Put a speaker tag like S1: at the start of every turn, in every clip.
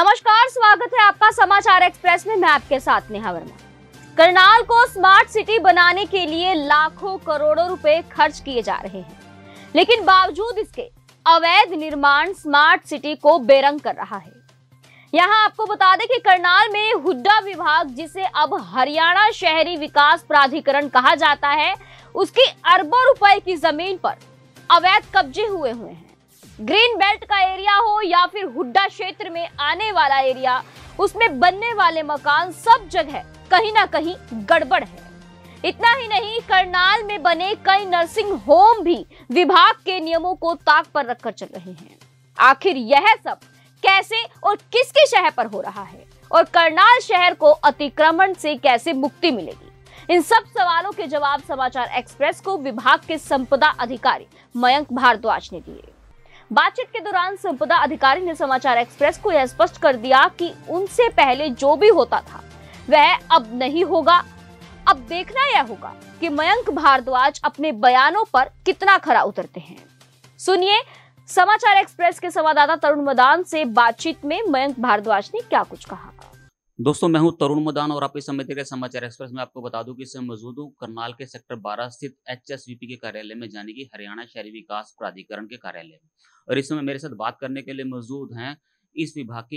S1: नमस्कार, स्वागत है आपका समाचार एक्सप्रेस में। मैं आपके साथ नेहा वर्मा। करनाल को स्मार्ट सिटी बनाने के लिए लाखों करोड़ों रुपए खर्च किए जा रहे हैं, लेकिन बावजूद इसके अवैध निर्माण स्मार्ट सिटी को बेरंग कर रहा है। यहां आपको बता दें कि करनाल में हुड्डा विभाग, जिसे अब हरियाणा शहरी विकास प्राधिकरण कहा जाता है, उसकी अरबों रुपए की जमीन पर अवैध कब्जे हुए हैं। ग्रीन बेल्ट का एरिया हो या फिर हुड्डा क्षेत्र में आने वाला एरिया, उसमें बनने वाले मकान, सब जगह कहीं ना कहीं गड़बड़ है। इतना ही नहीं, करनाल में बने कई नर्सिंग होम भी विभाग के नियमों को ताक पर रखकर चल रहे हैं। आखिर यह सब कैसे और किसके शहर पर हो रहा है, और करनाल शहर को अतिक्रमण से कैसे मुक्ति मिलेगी? इन सब सवालों के जवाब समाचार एक्सप्रेस को विभाग के संपदा अधिकारी मयंक भारद्वाज ने दिए। बातचीत के दौरान संपदा अधिकारी ने समाचार एक्सप्रेस को यह स्पष्ट कर दिया कि उनसे पहले जो भी होता था वह अब नहीं होगा। अब देखना यह होगा कि मयंक भारद्वाज अपने बयानों पर कितना खरा उतरते हैं। सुनिए समाचार एक्सप्रेस के संवाददाता तरुण मदान से बातचीत में मयंक भारद्वाज ने क्या कुछ कहा।
S2: दोस्तों, मैं हूं तरुण मदान और आप इस समय देख रहे समाचार एक्सप्रेस में। आपको बता दूं कि इस समय मौजूद हूं करनाल के सेक्टर 12 स्थित HSVP के कार्यालय में, यानी कि हरियाणा शहरी विकास प्राधिकरण के कार्यालय में। और इस समय मेरे साथ बात करने के लिए मौजूद हैं इस विभाग के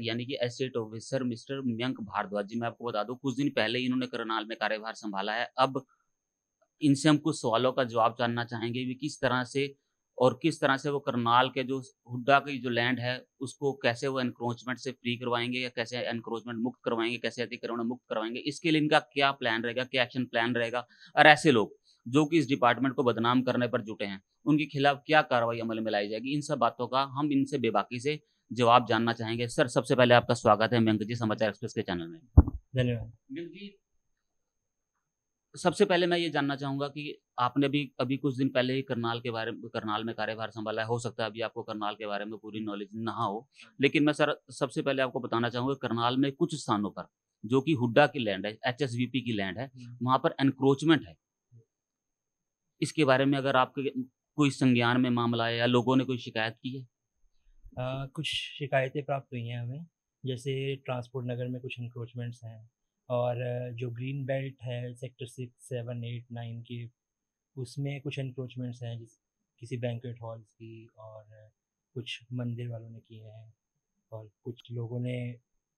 S2: यानी कि estate officer mister Mayank Bhardwaj ji. मैं आपको बता दूं, कुछ दिन पहले ही इन्होंने करनाल में कार्यभार संभाला है। अब इनसे हम कुछ सवालों का जवाब जानना चाहेंगे भी किस तरह से वो करनाल के जो हुड्डा की जो लैंड है उसको कैसे वो एनक्रोचमेंट से फ्री करवाएंगे, या कैसे एनक्रोचमेंट मुक्त करवाएंगे, कैसे अतिक्रमण मुक्त करवाएंगे। इसके लिए इनका क्या प्लान रहेगा, क्या एक्शन प्लान रहेगा, और ऐसे लोग जो कि इस डिपार्टमेंट को बदनाम करने पर जुटे हैं उनके खिलाफ क्या कार्रवाई अमल में लाई जाएगी। इन सब बातों का हम इनसे बेबाकी से जवाब जानना चाहेंगे। सर, सबसे पहले आपका स्वागत है मयंक जी समाचार एक्सप्रेस के चैनल में।
S3: धन्यवाद।
S2: मयंक जी, सबसे पहले मैं ये जानना चाहूंगा कि आपने भी अभी कुछ दिन पहले ही करनाल में कार्यभार संभाला है। हो सकता है अभी आपको करनाल के बारे में पूरी नॉलेज ना हो, लेकिन मैं सर सबसे पहले आपको बताना चाहूंगा करनाल में कुछ स्थानों पर जो कि हुड्डा की लैंड है, HSVP की लैंड है, वहां पर एनक्रोचमेंट है। इसके बारे में अगर आपके कोई संज्ञान में मामला है या लोगों ने कोई शिकायत की है?
S3: कुछ शिकायतें प्राप्त हुई हैं हमें, जैसे ट्रांसपोर्ट नगर में कुछ इंक्रोचमेंट्स हैं, और जो ग्रीन बेल्ट है सेक्टर 6, 7, 8, 9 के, उसमें कुछ इंक्रोचमेंट्स हैं, जिस किसी बैंक्वेट हॉल्स की, और कुछ मंदिर वालों ने किए हैं, और कुछ लोगों ने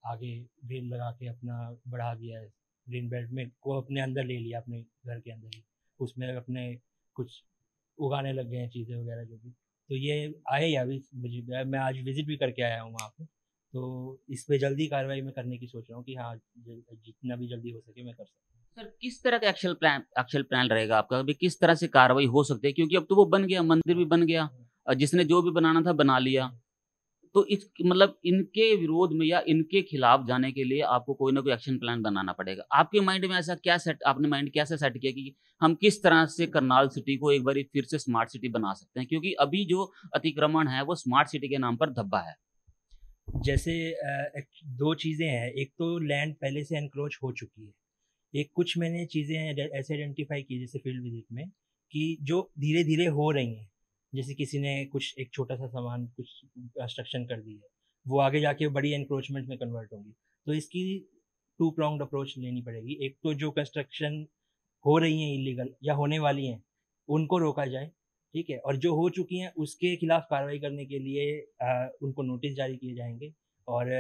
S3: आगे रेल लगा के अपना बढ़ा दिया है। ग्रीन बेल्ट में को अपने अंदर ले लिया, अपने घर के अंदर ही, उसमें अपने कुछ उगाने लग गए हैं चीज़ें वगैरह जो भी। तो ये आए या अभी मैं आज विज़िट भी करके आया हूँ वहाँ पे। तो इस पे जल्दी कार्रवाई मैं करने की सोच रहा हूँ कि हाँ, जितना भी जल्दी हो सके मैं कर सकता हूँ।
S2: सर, किस तरह का एक्शन प्लान रहेगा आपका? अभी किस तरह से कार्रवाई हो सकती है, क्योंकि अब तो वो बन गया, मंदिर भी बन गया और जिसने जो भी बनाना था बना लिया। तो इस मतलब इनके विरोध में या इनके खिलाफ जाने के लिए आपको कोई ना कोई एक्शन प्लान बनाना पड़ेगा। आपके माइंड में ऐसा क्या आपने माइंड कैसे सेट किया कि हम किस तरह से करनाल सिटी को एक बार फिर से स्मार्ट सिटी बना सकते हैं? क्योंकि अभी जो अतिक्रमण है वो स्मार्ट सिटी के नाम पर धब्बा है।
S3: जैसे दो चीज़ें हैं, एक तो लैंड पहले से एनक्रोच हो चुकी है, एक कुछ मैंने चीज़ें ऐसे आइडेंटिफाई की जैसे फील्ड विजिट में, कि जो धीरे धीरे हो रही हैं। जैसे किसी ने कुछ एक छोटा सा सामान कुछ कंस्ट्रक्शन कर दी है, वो आगे जाके बड़ी एनक्रोचमेंट में कन्वर्ट होगी। तो इसकी टू प्रॉन्ग्ड अप्रोच लेनी पड़ेगी। एक तो जो कंस्ट्रक्शन हो रही हैं इलीगल या होने वाली हैं, उनको रोका जाए, ठीक है, और जो हो चुकी हैं उसके खिलाफ कार्रवाई करने के लिए उनको नोटिस जारी किए जाएंगे। और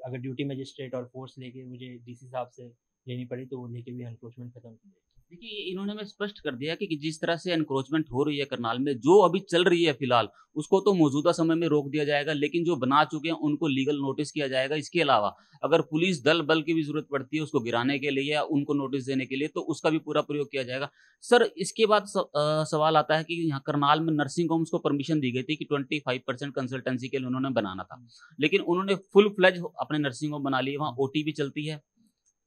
S3: अगर ड्यूटी मजिस्ट्रेट और फोर्स लेके मुझे DC साहब से लेनी पड़ी तो वो लेके भी एनक्रोचमेंट खत्म की जाएगी।
S2: देखिए, इन्होंने में स्पष्ट कर दिया कि जिस तरह से एनक्रोचमेंट हो रही है करनाल में, जो अभी चल रही है फिलहाल, उसको तो मौजूदा समय में रोक दिया जाएगा, लेकिन जो बना चुके हैं उनको लीगल नोटिस किया जाएगा। इसके अलावा अगर पुलिस दल बल की भी जरूरत पड़ती है उसको गिराने के लिए या उनको नोटिस देने के लिए, तो उसका भी पूरा प्रयोग किया जाएगा। सर, इसके बाद सवाल आता है कि यहाँ करनाल में नर्सिंग होम्स को परमिशन दी गई थी कि 25% कंसल्टेंसी के लिए उन्होंने बनाना था, लेकिन उन्होंने फुल फ्लेज अपने नर्सिंग होम बना लिए। वहाँ OT भी चलती है,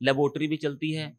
S2: लेबोरेटरी भी चलती है,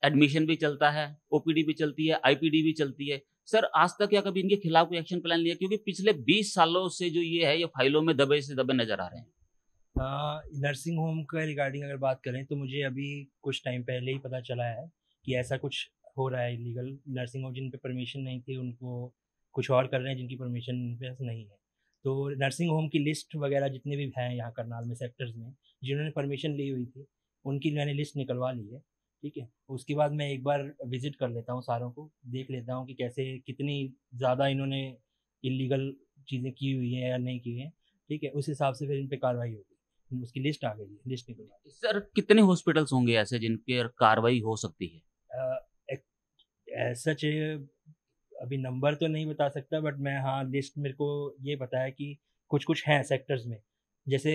S2: एडमिशन भी चलता है, OPD भी चलती है, IPD भी चलती है। सर, आज तक क्या कभी इनके खिलाफ कोई एक्शन प्लान लिया? क्योंकि पिछले 20 सालों से जो ये है, ये फाइलों में दबे से दबे नजर आ रहे हैं।
S3: नर्सिंग होम का रिगार्डिंग अगर बात करें तो मुझे अभी कुछ टाइम पहले ही पता चला है कि ऐसा कुछ हो रहा है इलीगल। नर्सिंग होम जिन पे परमिशन नहीं थी उनको कुछ और कर रहे हैं जिनकी परमिशन पे नहीं है। तो नर्सिंग होम की लिस्ट वगैरह जितने भी हैं यहाँ करनाल में सेक्टर्स में जिन्होंने परमिशन ली हुई थी, उनकी मैंने लिस्ट निकलवा ली है। ठीक है, उसके बाद मैं एक बार विज़िट कर लेता हूँ सारों को, देख लेता हूँ कि कैसे कितनी ज़्यादा इन्होंने इल्लीगल चीज़ें की हुई हैं या नहीं की हैं। ठीक है, उस हिसाब से फिर इन पे कार्रवाई होगी। उसकी लिस्ट आ गई है, लिस्ट निकलवा दी।
S2: सर कितने हॉस्पिटल्स होंगे ऐसे जिन पर कार्रवाई हो सकती है?
S3: सच अभी नंबर तो नहीं बता सकता, बट मैं हाँ लिस्ट मेरे को ये पता है कि कुछ कुछ हैं सेक्टर्स में। जैसे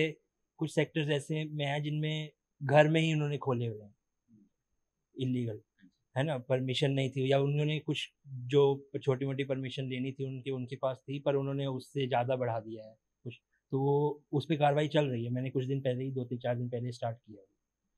S3: कुछ सेक्टर्स ऐसे में हैं जिनमें घर में ही उन्होंने खोले हुए हैं इलीगल, है ना, परमिशन नहीं थी, या उन्होंने कुछ जो छोटी मोटी परमिशन लेनी थी उनके उनके पास थी, पर उन्होंने उससे ज़्यादा बढ़ा दिया है कुछ, तो वो उस पर कार्रवाई चल रही है। मैंने कुछ दिन पहले ही 2-4 दिन पहले स्टार्ट किया है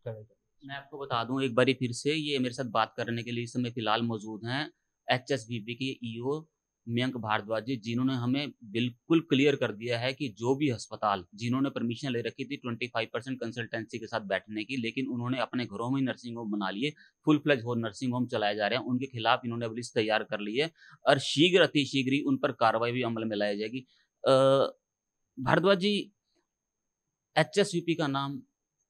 S3: कार्रवाई।
S2: मैं आपको बता दूं एक बारी फिर से, ये मेरे साथ बात करने के लिए इस समय फिलहाल मौजूद हैं HSVP के ईओ मयंक भारद्वाज जी, जिन्होंने हमें बिल्कुल क्लियर कर दिया है कि जो भी अस्पताल जिन्होंने परमिशन ले रखी थी 25% कंसल्टेंसी के साथ बैठने की, लेकिन उन्होंने अपने घरों में ही नर्सिंग होम बना लिए, फुल फ्लेज हो नर्सिंग होम चलाए जा रहे हैं, उनके खिलाफ इन्होंने अब लिस्ट तैयार कर ली है और शीघ्र अतिशीघ्र ही उन पर कार्रवाई भी अमल में लाई जाएगी। भारद्वाज जी, HSVP का नाम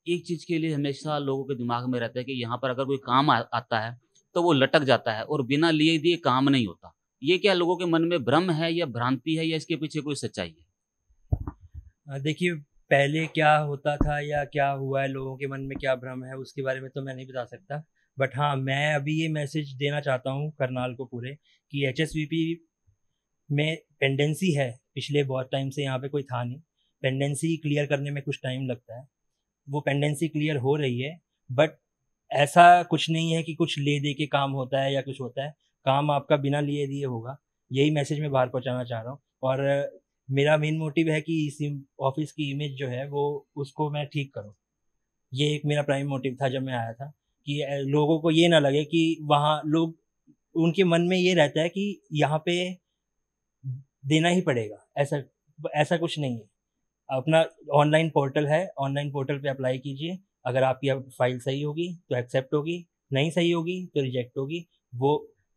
S2: एक चीज के लिए हमेशा लोगों के दिमाग में रहता है कि यहाँ पर अगर कोई काम आता है तो वो लटक जाता है और बिना लिए दिए काम नहीं होता। ये क्या लोगों के मन में भ्रम है या भ्रांति है या इसके पीछे कोई सच्चाई है?
S3: देखिए, पहले क्या होता था या क्या हुआ है, लोगों के मन में क्या भ्रम है, उसके बारे में तो मैं नहीं बता सकता। बट हाँ, मैं अभी ये मैसेज देना चाहता हूँ करनाल को पूरे कि HSVP में पेंडेंसी है। पिछले बहुत टाइम से यहाँ पे कोई था नहीं, पेंडेंसी क्लियर करने में कुछ टाइम लगता है, वो पेंडेंसी क्लियर हो रही है। बट ऐसा कुछ नहीं है कि कुछ ले दे के काम होता है या कुछ होता है, काम आपका बिना लिए दिए होगा। यही मैसेज मैं बाहर पहुंचाना चाह रहा हूँ। और मेरा मेन मोटिव है कि इस ऑफिस की इमेज जो है वो उसको मैं ठीक करूँ। ये एक मेरा प्राइम मोटिव था जब मैं आया था, कि लोगों को ये ना लगे कि वहाँ लोग, उनके मन में ये रहता है कि यहाँ पे देना ही पड़ेगा। ऐसा ऐसा कुछ नहीं है। अपना ऑनलाइन पोर्टल है, ऑनलाइन पोर्टल पे अप्लाई कीजिए। अगर आपकी फाइल सही होगी तो एक्सेप्ट होगी, नहीं सही होगी तो रिजेक्ट होगी। वो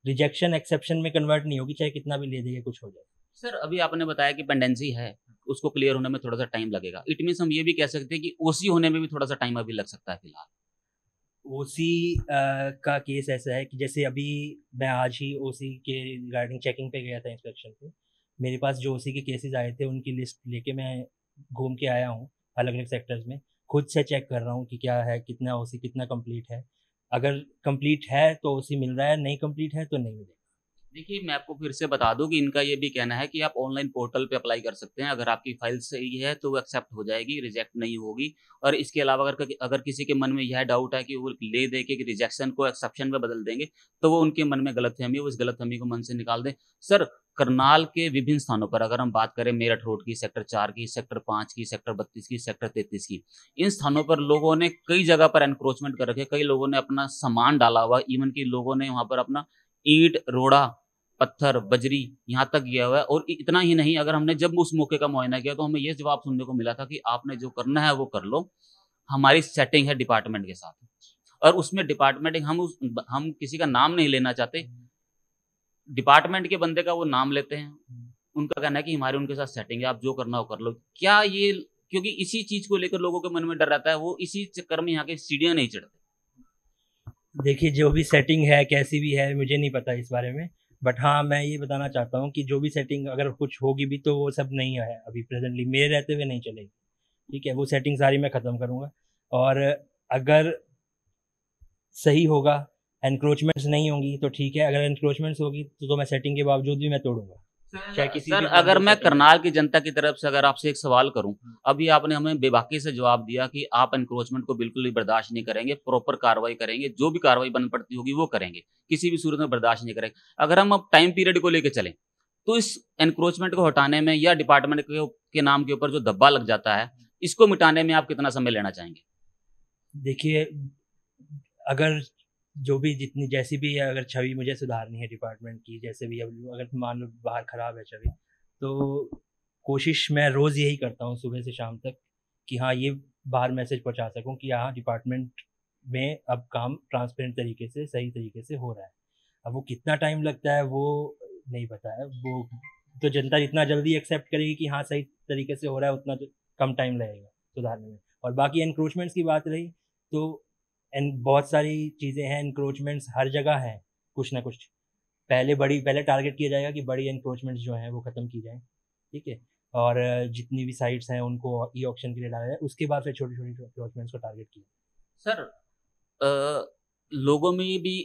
S3: रिजेक्शन एक्सेप्शन में कन्वर्ट नहीं होगी, चाहे कितना भी ले देंगे कुछ हो जाए।
S2: सर अभी आपने बताया कि पेंडेंसी है, उसको क्लियर होने में थोड़ा सा टाइम लगेगा। इट मीन्स हम ये भी कह सकते हैं कि ओसी होने में भी थोड़ा सा टाइम अभी लग सकता है फिलहाल।
S3: ओसी का केस ऐसा है कि जैसे अभी मैं आज ही ओसी के रिगार्डिंग चेकिंग पे गया था इंस्पेक्शन पे। मेरे पास जो ओसी के केसेस आए थे उनकी लिस्ट लेके मैं घूम के आया हूँ अलग अलग सेक्टर्स में। खुद से चेक कर रहा हूँ कि क्या है, कितना ओसी कितना कंप्लीट है। अगर कंप्लीट है तो ओसी मिल रहा है, नहीं कंप्लीट है तो नहीं मिलेगा।
S2: देखिए मैं आपको फिर से बता दूं कि इनका ये भी कहना है कि आप ऑनलाइन पोर्टल पे अप्लाई कर सकते हैं। अगर आपकी फाइल सही है तो वो एक्सेप्ट हो जाएगी, रिजेक्ट नहीं होगी। और इसके अलावा अगर किसी के मन में यह डाउट है कि वो ले दे के रिजेक्शन को एक्सेप्शन में बदल देंगे, तो वो उनके मन में गलतफहमी है, वो इस गलतफहमी को मन से निकाल दें। सर करनाल के विभिन्न स्थानों पर अगर हम बात करें, मेरठ रोड की, सेक्टर 4 की, सेक्टर 5 की, सेक्टर 32 की, सेक्टर 33 की, इन स्थानों पर लोगों ने कई जगह पर एनक्रोचमेंट कर रखे। कई लोगों ने अपना सामान डाला हुआ, इवन की लोगों ने वहां पर अपना ईंट, रोड़ा, पत्थर, बजरी यहाँ तक गया हुआ है। और इतना ही नहीं, अगर हमने जब उस मौके का मुआयना किया तो हमें ये जवाब सुनने को मिला था कि आपने जो करना है वो कर लो, हमारी सेटिंग है डिपार्टमेंट के साथ। और उसमें डिपार्टमेंट, हम किसी का नाम नहीं लेना चाहते, डिपार्टमेंट के बंदे का वो नाम लेते हैं। उनका कहना है कि हमारे उनके साथ सेटिंग है, आप जो करना हो कर लो। क्या ये, क्योंकि इसी चीज को लेकर लोगों के मन में डर रहता है, वो इसी चक्कर में यहाँ के सीढ़ियां नहीं चढ़ते।
S3: देखिए, जो भी सेटिंग है कैसी भी है मुझे नहीं पता इस बारे में। बट हाँ, मैं ये बताना चाहता हूँ कि जो भी सेटिंग अगर कुछ होगी भी तो वो सब नहीं है अभी प्रेजेंटली, मेरे रहते हुए नहीं चलेगी। ठीक है, वो सेटिंग सारी मैं ख़त्म करूँगा। और अगर सही होगा, एनक्रोचमेंट्स नहीं होंगी तो ठीक है। अगर एनक्रोचमेंट्स होगी तो मैं सेटिंग के बावजूद भी मैं तोड़ूंगा।
S2: सर अगर मैं करनाल की जनता की तरफ से अगर आपसे एक सवाल करूं, अभी आपने हमें बेबाकी से जवाब दिया कि आप एनक्रोचमेंट को बिल्कुल भी बर्दाश्त नहीं करेंगे, प्रॉपर कार्रवाई करेंगे, जो भी कार्रवाई बन पड़ती होगी वो करेंगे, किसी भी सूरत में बर्दाश्त नहीं करेंगे। अगर हम अब टाइम पीरियड को लेकर चलें तो इस एनक्रोचमेंट को हटाने में या डिपार्टमेंट के नाम के ऊपर जो धब्बा लग जाता है, इसको मिटाने में आप कितना समय लेना चाहेंगे?
S3: देखिए, अगर जो भी जितनी जैसी भी है, अगर छवि मुझे सुधारनी है डिपार्टमेंट की, जैसे भी अगर मान लो बाहर ख़राब है छवि, तो कोशिश मैं रोज़ यही करता हूँ सुबह से शाम तक कि हाँ, ये बाहर मैसेज पहुँचा सकूँ कि हाँ, डिपार्टमेंट में अब काम ट्रांसपेरेंट तरीके से, सही तरीके से हो रहा है। अब वो कितना टाइम लगता है वो नहीं पता है, वो तो जनता जितना जल्दी एक्सेप्ट करेगी कि हाँ सही तरीके से हो रहा है, उतना कम टाइम लगेगा सुधारने में। और बाकी एनक्रोचमेंट्स की बात रही तो बहुत सारी चीज़ें हैं, एनक्रोचमेंट्स हर जगह हैं कुछ ना कुछ। पहले टारगेट किया जाएगा कि बड़ी एनक्रोचमेंट्स जो हैं वो ख़त्म की जाएँ, ठीक है, और जितनी भी साइट्स हैं उनको ई ऑक्शन के लिए डाला जाए, उसके बाद फिर छोटी छोटी एनक्रोचमेंट्स को टारगेट किया।
S2: सर लोगों में ये भी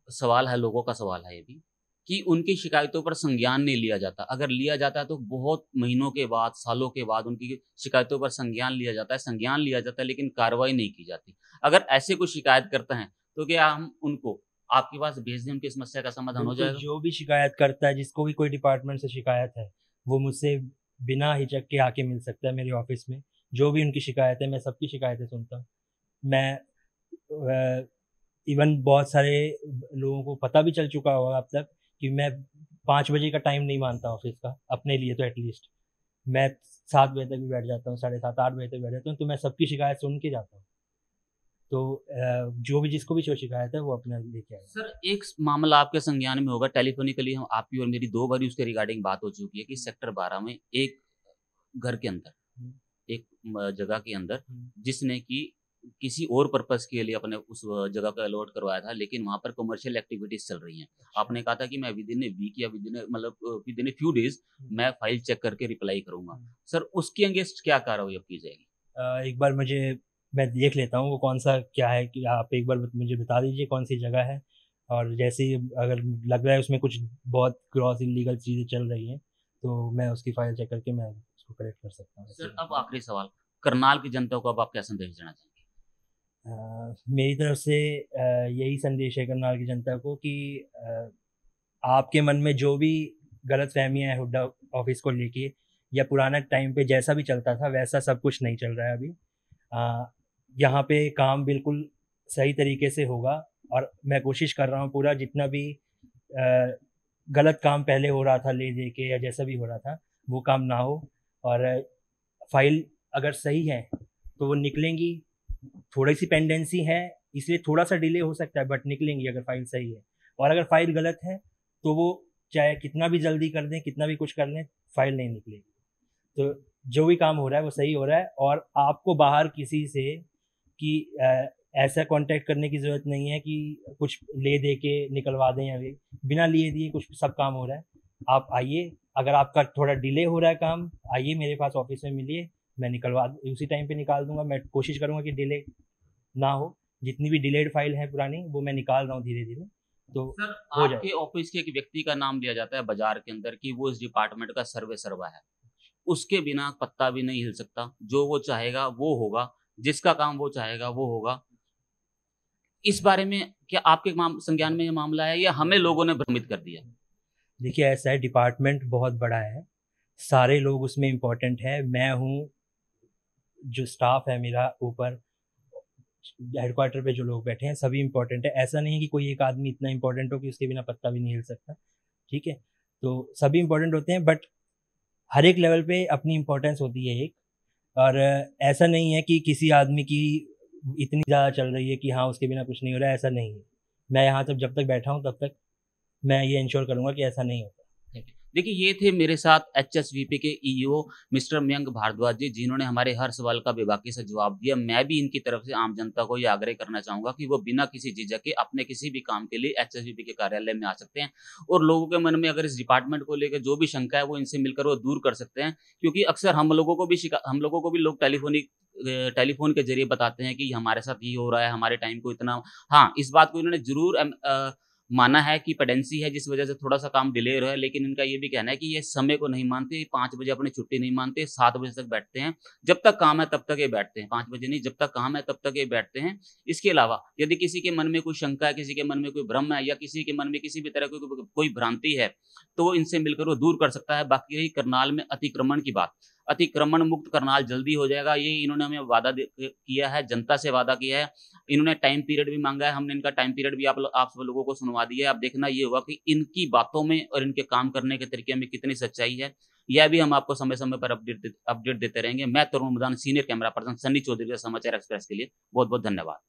S2: सवाल है, लोगों का सवाल है ये भी कि उनकी शिकायतों पर संज्ञान नहीं लिया जाता। अगर लिया जाता है तो बहुत महीनों के बाद, सालों के बाद उनकी शिकायतों पर संज्ञान लिया जाता है, लेकिन कार्रवाई नहीं की जाती। अगर ऐसे कोई शिकायत करते हैं तो क्या हम उनको आपके पास भेज दें, उनकी समस्या का समाधान हो जाएगा?
S3: जो भी शिकायत करता है, जिसको भी कोई डिपार्टमेंट से शिकायत है, वो मुझसे बिना हिचक के आके मिल सकता है मेरे ऑफिस में। जो भी उनकी शिकायत है, मैं सबकी शिकायतें सुनता हूँ। मैं इवन बहुत सारे लोगों को पता भी चल चुका होगा अब तक कि मैं 5 बजे का टाइम नहीं मानता ऑफिस का, अपने लिए तो एटलीस्ट मैं 7 बजे तक भी बैठ जाता हूँ, 7:30 8 बजे तक बैठ जाता हूँ, तो मैं सबकी शिकायत सुन के जाता हूँ। तो जो भी जिसको भी जो शिकायत है वो अपना लेके आए।
S2: सर एक मामला आपके संज्ञान में होगा, टेलीफोनिकली हम आपकी और मेरी 2 बार उसके रिगार्डिंग बात हो चुकी है कि सेक्टर 12 में एक घर के अंदर, एक जगह के अंदर जिसने कि किसी और पर्पस के लिए अपने उस जगह को अलॉट करवाया था, लेकिन वहाँ पर कमर्शियल एक्टिविटीज चल रही हैं। आपने कहा था कि मैं विद इन ए वीक या with in a few days मैं फाइल चेक करके रिप्लाई करूंगा। सर उसके अगेंस्ट क्या कार्रवाई अब की जाएगी?
S3: एक बार मैं देख लेता हूँ वो कौन सा क्या है, कि आप एक बार मुझे बता दीजिए कौन सी जगह है, और जैसे ही अगर लग रहा है उसमें कुछ बहुत क्रॉस इलीगल चीज़ें चल रही हैं तो मैं उसकी फाइल चेक करके मैं उसको करेक्ट कर सकता हूँ।
S2: सर अब आखिरी सवाल, करनाल की जनता को अब आप क्या संदेश देना चाहेंगे?
S3: मेरी तरफ से यही संदेश है करनाल की जनता को कि आपके मन में जो भी गलतफहमियां हैं हुड्डा ऑफिस को लेके, या पुराना टाइम पे जैसा भी चलता था वैसा सब कुछ नहीं चल रहा है अभी। यहाँ पे काम बिल्कुल सही तरीके से होगा, और मैं कोशिश कर रहा हूँ पूरा, जितना भी गलत काम पहले हो रहा था ले दे के या जैसा भी हो रहा था वो काम ना हो, और फाइल अगर सही है तो वो निकलेंगी। थोड़ी सी पेंडेंसी है इसलिए थोड़ा सा डिले हो सकता है, बट निकलेंगी अगर फाइल सही है। और अगर फाइल गलत है तो वो चाहे कितना भी जल्दी कर दें, कितना भी कुछ कर लें, फाइल नहीं निकलेगी। तो जो भी काम हो रहा है वो सही हो रहा है, और आपको बाहर किसी से कि ऐसा कांटेक्ट करने की ज़रूरत नहीं है कि कुछ ले दे के निकलवा दें, या बिना लिए दिए कुछ सब काम हो रहा है। आप आइए, अगर आपका थोड़ा डिले हो रहा है काम, आइए मेरे पास ऑफिस में मिलिए, मैं उसी टाइम पे निकाल दूंगा। मैं कोशिश करूंगा कि डिले ना हो, जितनी भी डिलेड फाइल है पुरानी वो मैं निकाल रहा हूँ धीरे धीरे। तो
S2: सर आपके ऑफिस के एक व्यक्ति का नाम लिया जाता है बाजार के अंदर कि वो इस डिपार्टमेंट का सर्वा है, उसके बिना पत्ता भी नहीं हिल सकता। जो वो चाहेगा वो होगा, जिसका काम वो चाहेगा वो होगा। इस बारे में क्या आपके संज्ञान में ये मामला है या हमें लोगों ने भ्रमित कर दिया?
S3: देखिए ऐसा है, डिपार्टमेंट बहुत बड़ा है, सारे लोग उसमें इम्पोर्टेंट है। मैं हूँ, जो स्टाफ है मेरा ऊपर हेडक्वार्टर पे जो लोग बैठे हैं सभी इम्पोर्टेंट है। ऐसा नहीं है कि कोई एक आदमी इतना इम्पोर्टेंट हो कि उसके बिना पत्ता भी नहीं हिल सकता, ठीक है। तो सभी इम्पोर्टेंट होते हैं, बट हर एक लेवल पे अपनी इम्पोर्टेंस होती है एक, और ऐसा नहीं है कि किसी आदमी की इतनी ज़्यादा चल रही है कि हाँ उसके बिना कुछ नहीं हो रहा है, ऐसा नहीं है। मैं यहाँ जब तक बैठा हूँ तब तक मैं ये इंश्योर करूँगा कि ऐसा नहीं होता।
S2: देखिए ये थे मेरे साथ HSVP के EO मिस्टर मयंक भारद्वाज जी, जिन्होंने हमारे हर सवाल का बेबाकी से जवाब दिया। मैं भी इनकी तरफ से आम जनता को ये आग्रह करना चाहूँगा कि वो बिना किसी झिझक के अपने किसी भी काम के लिए HSVP के कार्यालय में आ सकते हैं, और लोगों के मन में अगर इस डिपार्टमेंट को लेकर जो भी शंका है वो इनसे मिलकर वो दूर कर सकते हैं। क्योंकि अक्सर हम लोगों को भी लोग टेलीफोन के जरिए बताते हैं कि हमारे साथ ये हो रहा है, हमारे टाइम को इतना। हाँ, इस बात को इन्होंने जरूर माना है कि पेडेंसी है जिस वजह से थोड़ा सा काम डिले हो रहा है, लेकिन इनका ये भी कहना है कि ये समय को नहीं मानते। 5 बजे अपनी छुट्टी नहीं मानते, 7 बजे तक बैठते हैं। जब तक काम है तब तक ये बैठते हैं, 5 बजे नहीं, जब तक काम है तब तक ये बैठते हैं। इसके अलावा यदि किसी के मन में कोई शंका है, किसी के मन में कोई भ्रम है, या किसी के मन में किसी भी तरह की कोई भ्रांति है, तो वो इनसे मिलकर वो दूर कर सकता है। बाकी रही करनाल में अतिक्रमण की बात, अतिक्रमण मुक्त करनाल जल्दी हो जाएगा, ये इन्होंने हमें वादा किया है, जनता से वादा किया है। इन्होंने टाइम पीरियड भी मांगा है, हमने इनका टाइम पीरियड भी आप सब लोगों को सुनवा दिया है। अब देखना ये होगा कि इनकी बातों में और इनके काम करने के तरीके में कितनी सच्चाई है। यह भी हम आपको समय समय पर अपडेट देते रहेंगे। मैं Tarun Madan, senior camera person, Sunny Chaudhary, Samachar express के लिए बहुत बहुत धन्यवाद।